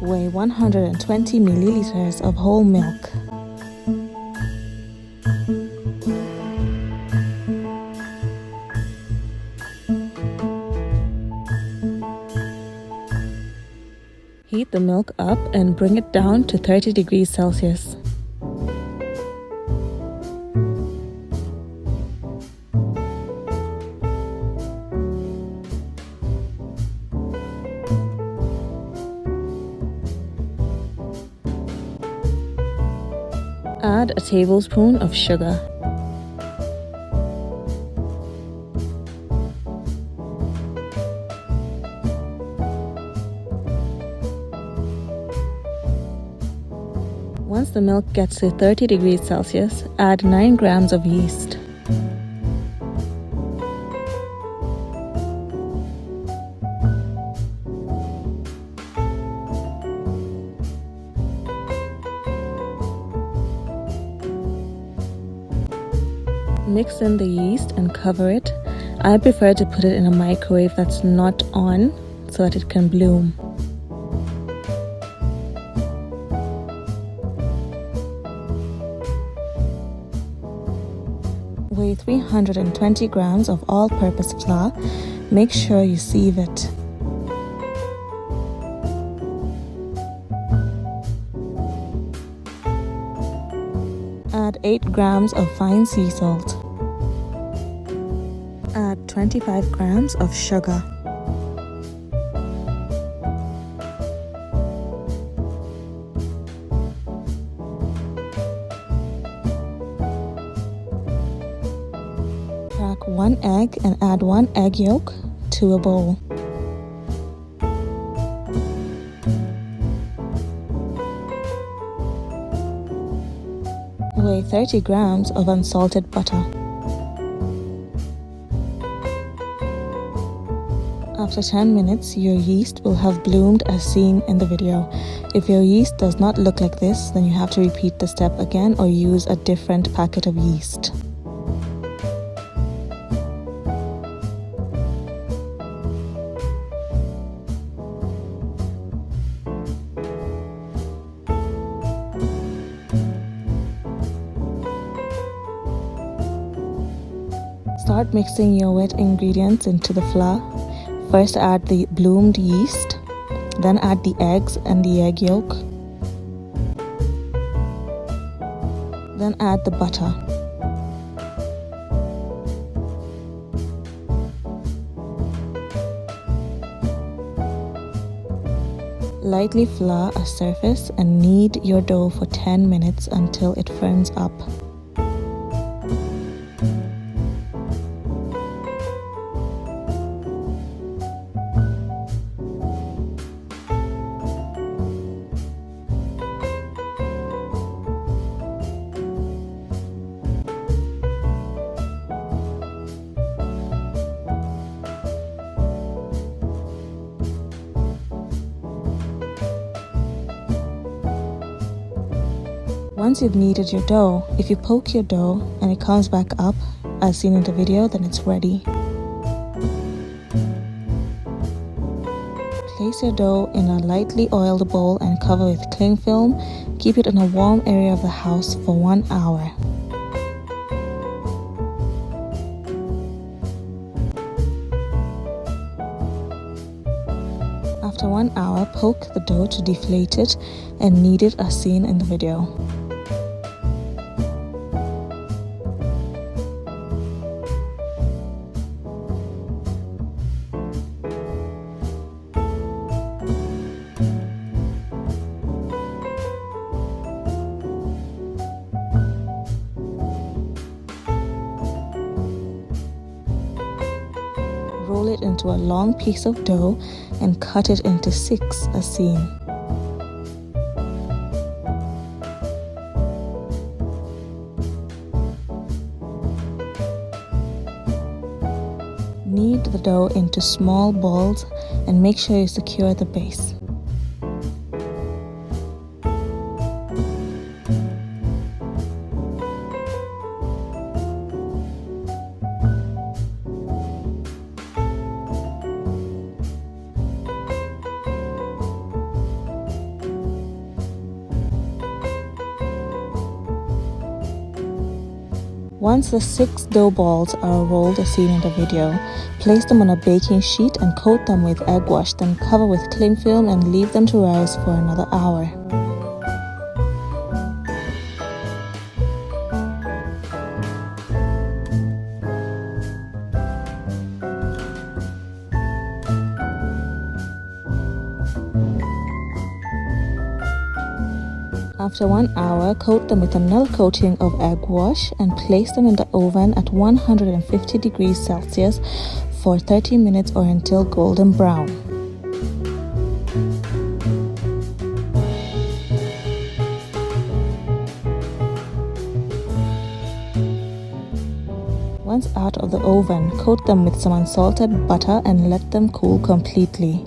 Weigh 120 milliliters of whole milk. Heat the milk up and bring it down to 30 degrees Celsius. Add a tablespoon of sugar. Once the milk gets to 30 degrees Celsius, add 9 grams of yeast. Mix in the yeast and cover it. I prefer to put it in a microwave that's not on so that it can bloom. Weigh 320 grams of all-purpose flour. Make sure you sieve it. Add 8 grams of fine sea salt. Add 25 grams of sugar. Crack 1 egg and add 1 egg yolk to a bowl. Weigh 30 grams of unsalted butter. After 10 minutes, your yeast will have bloomed as seen in the video. If your yeast does not look like this, then you have to repeat the step again or use a different packet of yeast. Start mixing your wet ingredients into the flour. First add the bloomed yeast, then add the eggs and the egg yolk, then add the butter. Lightly flour a surface and knead your dough for 10 minutes until it firms up. Once you've kneaded your dough, if you poke your dough and it comes back up, as seen in the video, then it's ready. Place your dough in a lightly oiled bowl and cover with cling film. Keep it in a warm area of the house for 1 hour. After 1 hour, poke the dough to deflate it and knead it as seen in the video. Roll it into a long piece of dough and cut it into 6 as seen. Knead the dough into small balls and make sure you secure the base. Once the 6 dough balls are rolled as seen in the video, place them on a baking sheet and coat them with egg wash, then cover with cling film and leave them to rise for another hour. After 1 hour, coat them with another coating of egg wash and place them in the oven at 150 degrees Celsius for 30 minutes or until golden brown. Once out of the oven, coat them with some unsalted butter and let them cool completely.